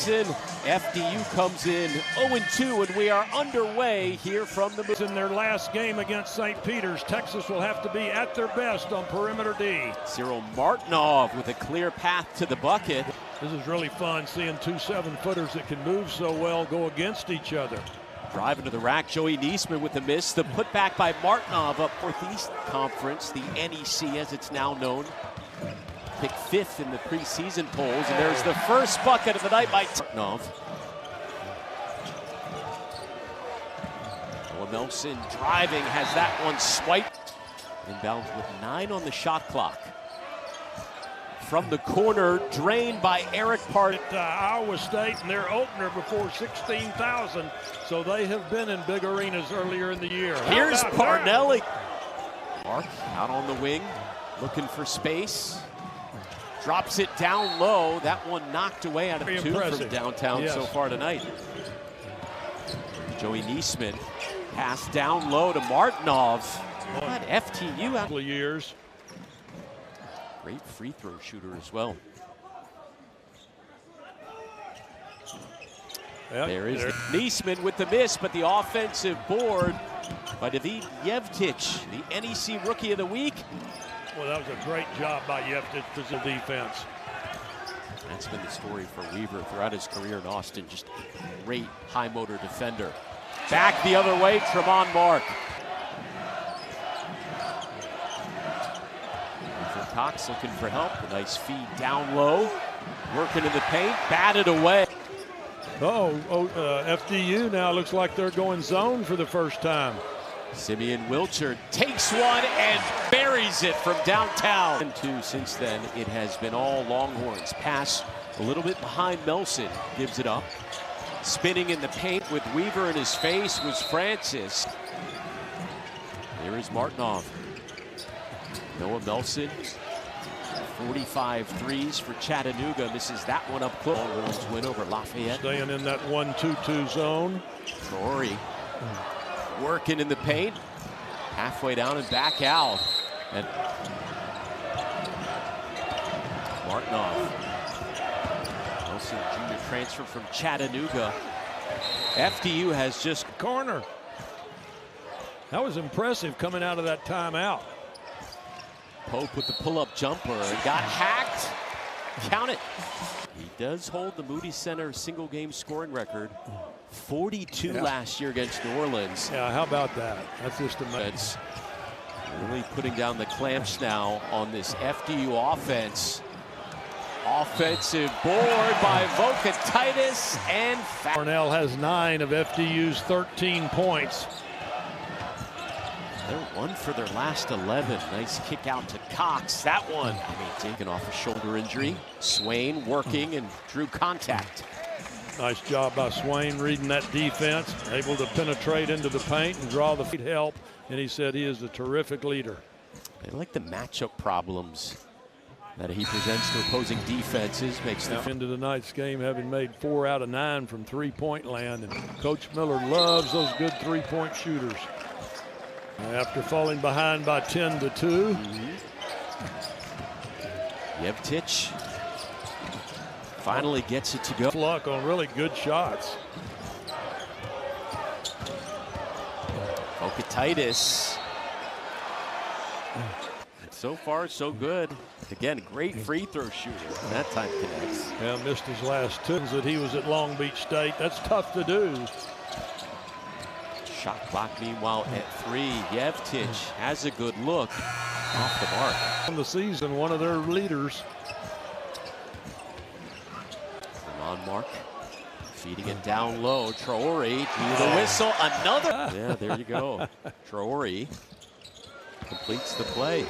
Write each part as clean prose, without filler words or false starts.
season. FDU comes in 0-2, and we are underway here from the... In their last game against St. Peter's, Texas will have to be at their best on perimeter D. Cyril Martinov with a clear path to the bucket. This is really fun seeing two 7-footers that can move so well go against each other. Driving to the rack, Joey Niesman with the miss. The putback by Martinov up Northeast Conference, the NEC as it's now known. Picked 5th in the preseason polls, and there's the first bucket of the night by Martinov. Noah Nelson driving, has that one swiped. Inbounds with 9 on the shot clock. From the corner, drained by Eric Part. Iowa State in their opener before 16,000, so they have been in big arenas earlier in the year. Here's Parnelli. Mark out on the wing, looking for space. Drops it down low. That one knocked away out of 2 from downtown so far tonight. Joey Niesman pass down low to Martinov. What FTU out of years. Great free throw shooter as well. Yep, there is Niesman with the miss, but the offensive board by David Yevtich, the NEC Rookie of the Week. Well, that was a great job by Yevtich for the defense. That's been the story for Weaver throughout his career in Austin. Just a great high motor defender. Back the other way, Tremont Mark. Cox looking for help. A nice feed down low. Working in the paint. Batted away. FDU now looks like they're going zone for the first time. Simeon Wilcher takes one and buries it from downtown. And 2 since then, it has been all Longhorns. Pass a little bit behind Melson. Gives it up. Spinning in the paint with Weaver in his face was Francis. Here is Martinov. Noah Melson. 45 threes for Chattanooga. Misses that one up close. Longhorns win over Lafayette. Staying in that 1-2-2 zone. Rory working in the paint. Halfway down and back out. And Martinov. Nelson junior transfer from Chattanooga. FDU has just... Corner. That was impressive coming out of that timeout. Pope with the pull-up jumper and got hacked. Count it. He does hold the Moody Center single game scoring record. 42 last year against New Orleans. Yeah, how about that? That's just amazing. That's really putting down the clamps now on this FDU offense. Offensive board by Vokatitis and Cornell has 9 of FDU's 13 points. They're 1 for their last 11. Nice kick out to Cox. That one, taken off a shoulder injury. Swain working and drew contact. Nice job by Swain reading that defense, able to penetrate into the paint and draw the help. And he said he is a terrific leader. I like the matchup problems that he presents to opposing defenses. Makes the into tonight's game, having made 4 out of 9 from 3-point land. And Coach Miller loves those good 3-point shooters. After falling behind by 10-2. Yevtich finally gets it to go. Luck on really good shots. Vokatitis. So far, so good. Again, great free throw shooter. That time connects. Yeah, missed his last 2 that he was at Long Beach State. That's tough to do. Shot clock, meanwhile, at 3. Yevtich has a good look. Off the mark. On the season, one of their leaders. On Mark. Feeding it down low. Traore to the whistle. Another. Yeah, there you go. Traore completes the play.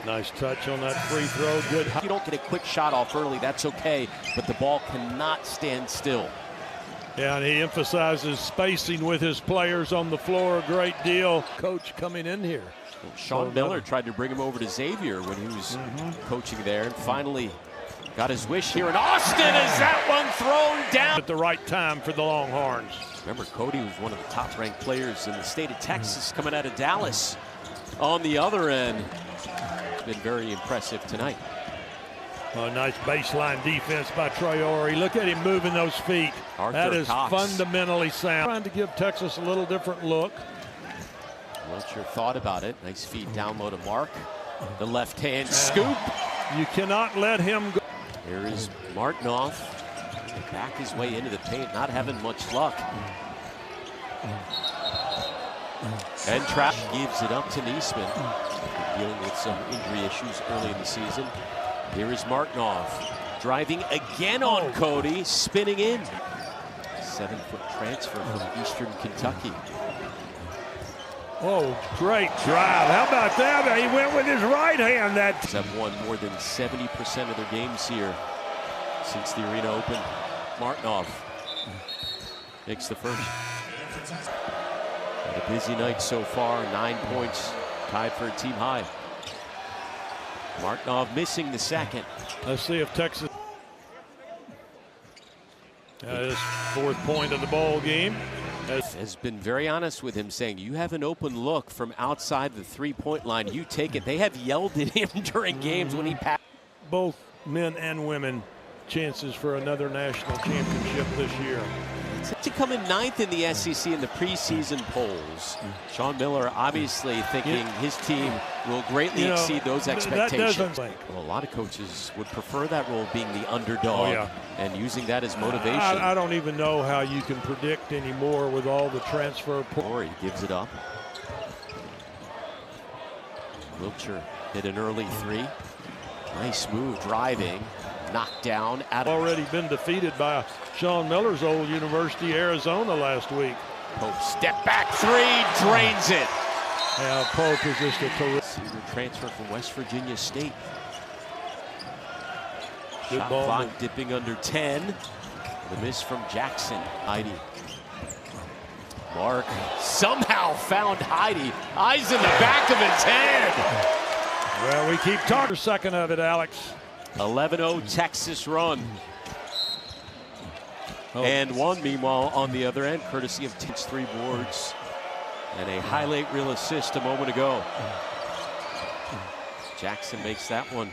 Nice touch on that free throw. Good. If you don't get a quick shot off early, that's okay. But the ball cannot stand still. Yeah, and he emphasizes spacing with his players on the floor a great deal. Coach coming in here. Sean Miller tried to bring him over to Xavier when he was coaching there, and finally got his wish here in Austin. Is that one thrown down? At the right time for the Longhorns. Remember, Cody was one of the top-ranked players in the state of Texas coming out of Dallas. On the other end, it's been very impressive tonight. Oh, nice baseline defense by Traore. Look at him moving those feet. That is fundamentally sound. Trying to give Texas a little different look. What's your thought about it? Nice feed down low to Mark. The left hand scoop. You cannot let him go. Here is Martinoff. Back his way into the paint, not having much luck. And Trap gives it up to Niesman. Dealing with some injury issues early in the season. Here is Martinoff driving again on Cody, spinning in. 7-foot transfer from Eastern Kentucky. Oh, great drive. How about that? He went with his right hand. That have won more than 70% of their games here since the Arena Open. Martinoff makes the first. Had a busy night so far, 9 points, tied for a team high. Martinoff missing the second. Let's see if Texas his 4th point of the ball game. Has been very honest with him, saying you have an open look from outside the 3-point line, you take it. They have yelled at him during games when he passed. Both men and women chances for another national championship this year. To come in 9th in the SEC in the preseason polls. Sean Miller obviously thinking his team will greatly exceed those expectations. Well, a lot of coaches would prefer that role, being the underdog and using that as motivation. I don't even know how you can predict anymore with all the transfer. He gives it up. Wiltshire hit an early 3. Nice move, driving. Knocked down. Already been defeated by Sean Miller's old University, Arizona, last week. Pope step back 3, drains it. Yeah, Pope is just a terrific senior transfer from West Virginia State. Good Shot ball clock dipping under 10. The miss from Jackson. Heidi. Mark somehow found Heidi. Eyes in the back of his head. Well, we keep talking. Second of it, Alex. 11-0 Texas run. And one, meanwhile, on the other end, courtesy of T's 3 boards and a highlight reel assist a moment ago. Jackson makes that one.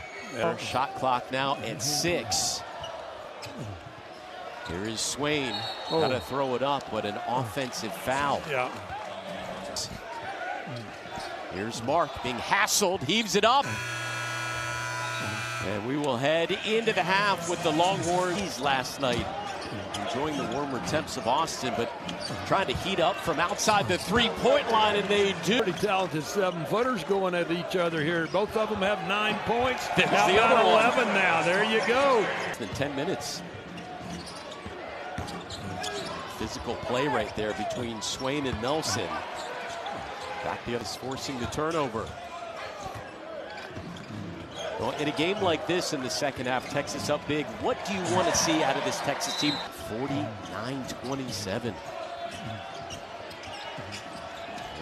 Shot clock now at 6. Here is Swain. Got to throw it up, but an offensive foul. Yeah. Here's Mark being hassled, heaves it up. And we will head into the half with the Longhorns last night. Enjoying the warmer temps of Austin, but trying to heat up from outside the 3-point line, and they do. Pretty talented 7-footers going at each other here. Both of them have 9 points. There's now the other 11 now. There you go. In 10 minutes. Physical play right there between Swain and Nelson. Back the others forcing the turnover. Well, in a game like this in the second half, Texas up big. What do you want to see out of this Texas team? 49-27.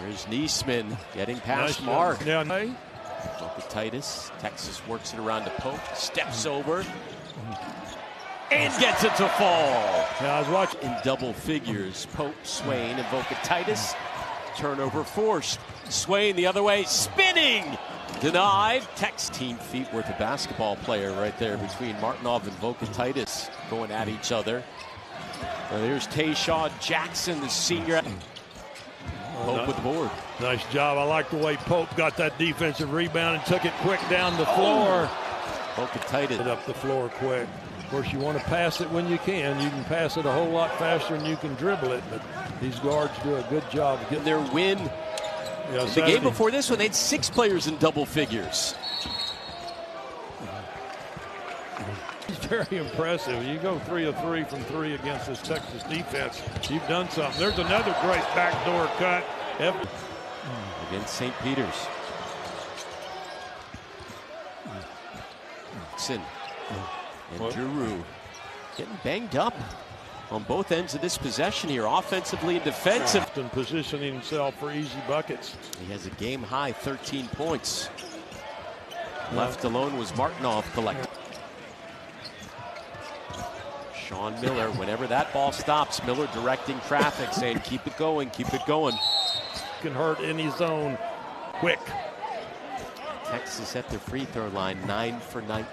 There's Niesman getting past Mark. Titus. Texas works it around to Pope. Steps over. And gets it to fall. Yeah, I was watching in double figures. Pope, Swain, and Titus. Turnover forced. Swain the other way, spinning. Denied. Tex team feet worth a basketball player right there between Martinoff and Titus going at each other. Well, there's Tayshawn Jackson, the senior. Pope with the board. Nice job. I like the way Pope got that defensive rebound and took it quick down the floor. Titus up the floor quick. Of course, you want to pass it when you can. You can pass it a whole lot faster than you can dribble it, but these guards do a good job of getting their win. Yeah, the game before this one, they had 6 players in double figures. It's very impressive. You go 3 of 3 from 3 against this Texas defense. You've done something. There's another great backdoor cut. Against St. Peter's. And Giroux getting banged up on both ends of this possession here, offensively and defensive. And positioning himself for easy buckets. He has a game-high 13 points. Left alone was Martinoff collecting. Sean Miller, whenever that ball stops, Miller directing traffic, saying keep it going, keep it going. Can hurt any zone quick. Texas at their free throw line, 9 for 9.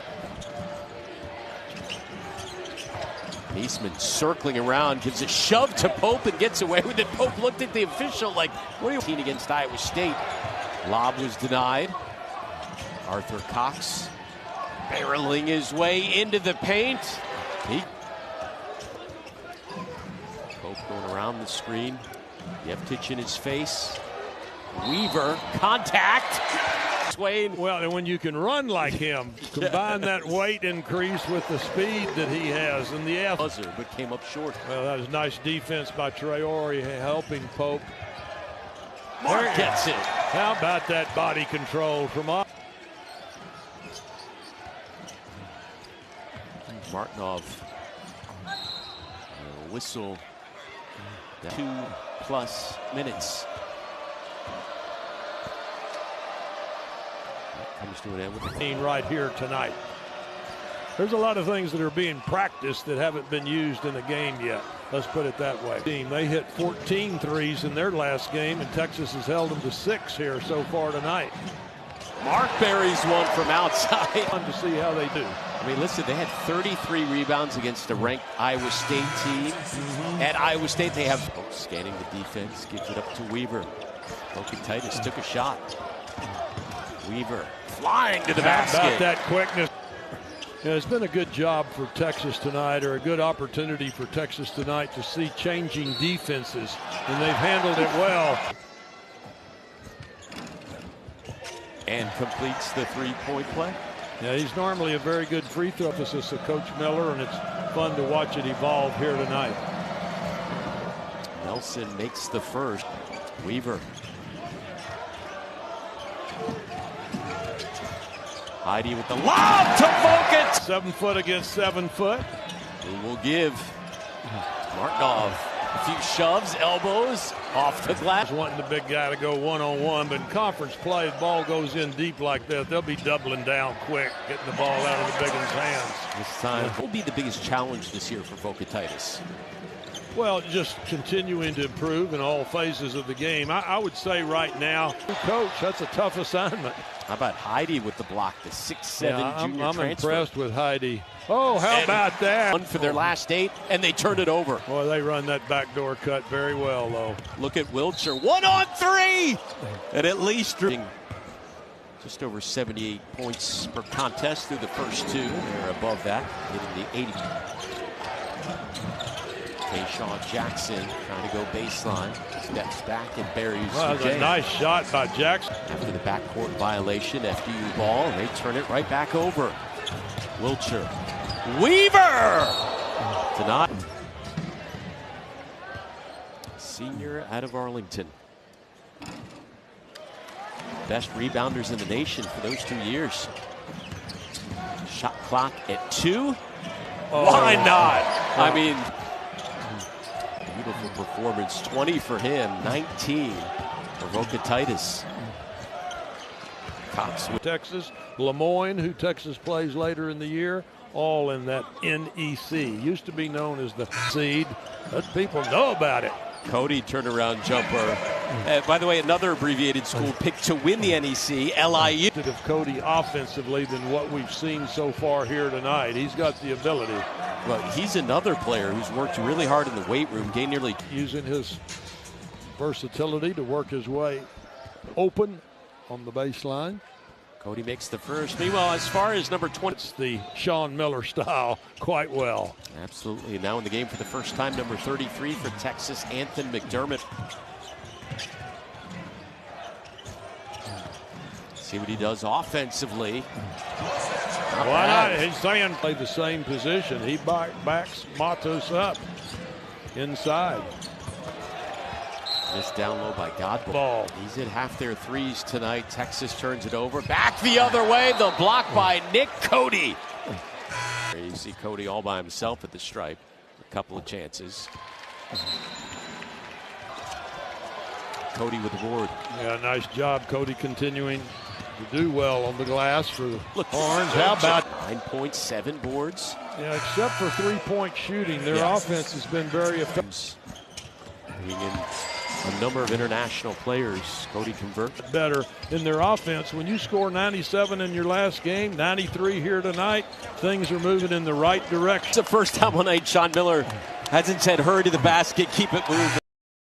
Eastman circling around, gives a shove to Pope and gets away with it. Pope looked at the official like, what are you doing against Iowa State? Lob was denied. Arthur Cox barreling his way into the paint. Pope going around the screen. Yeftich in his face. Weaver, contact. Swain. Well, and when you can run like him, combine that weight increase with the speed that he has and the effort. Buzzer, but came up short. Well, that was nice defense by Traore helping Pope. Mark gets it. How about that body control from up? Martinov. Whistle. 2+ minutes. Comes to an end with the team right here tonight. There's a lot of things that are being practiced that haven't been used in the game yet. Let's put it that way. They hit 14 threes in their last game, and Texas has held them to 6 here so far tonight. Mark buries one from outside. Fun to see how they do. I mean, listen, they had 33 rebounds against a ranked Iowa State team. At Iowa State, they have scanning the defense, gives it up to Weaver. Titus took a shot. Weaver flying to the basket. How about that quickness? Yeah, it's been a good job for Texas tonight, or a good opportunity for Texas tonight to see changing defenses, and they've handled it well. And completes the three-point play. Yeah, he's normally a very good free throw emphasis of Coach Miller, and it's fun to watch it evolve here tonight. Nelson makes the first. Weaver. Heidi with the lob to Vogt. 7 foot against 7 foot. We will give Martinov a few shoves, elbows off the glass. Wanting the big guy to go one-on-one, but in conference play, the ball goes in deep like that. They'll be doubling down quick, getting the ball out of the big one's hands. This time, what will be the biggest challenge this year for Vogt? Well, just continuing to improve in all phases of the game. I would say right now, coach, that's a tough assignment. How about Heidi with the block, the 6'7" junior I'm transfer. impressed with Heidi. Oh, how about that? One for their last 8, and they turned it over. Boy, they run that backdoor cut very well, though. Look at Wiltshire, 1-on-3, and at least just over 78 points per contest through the first 2. They're above that, hitting the 80. Tayshaun Jackson trying to go baseline, steps back and buries. Well, that was a nice shot by Jackson. After the backcourt violation, FDU ball, and they turn it right back over. Wiltshire. Weaver! Tonight. Senior out of Arlington. Best rebounders in the nation for those 2 years. Shot clock at 2. Why not? I mean, beautiful performance. 20 for him, 19 for Vogt. Cox with Texas, Lemoyne, who Texas plays later in the year, all in that NEC. Used to be known as the seed. Let people know about it. Cody turnaround jumper. By the way, another abbreviated school picked to win the NEC, LIU. Of Cody offensively than what we've seen so far here tonight. He's got the ability. Well, he's another player who's worked really hard in the weight room, gained nearly. Using his versatility to work his way open on the baseline. Cody makes the first. Meanwhile, as far as number 20. It's the Sean Miller style quite well. Absolutely. Now in the game for the first time, number 33 for Texas, Anthony McDermott. See what he does offensively. Why not? He's saying play the same position. He backs Matos up inside. This down low by Godball. He's hit half their threes tonight. Texas turns it over. Back the other way. The block by Nick Cody. You see Cody all by himself at the stripe. A couple of chances. Cody with the board. Yeah, nice job. Cody continuing to do well on the glass for the Horns. How about 9.7 boards? Yeah, except for three-point shooting, their offense has been very effective. Moving in a number of international players. Cody converts. Better in their offense. When you score 97 in your last game, 93 here tonight, things are moving in the right direction. It's the first time all night Sean Miller hasn't said hurry to the basket, keep it moving.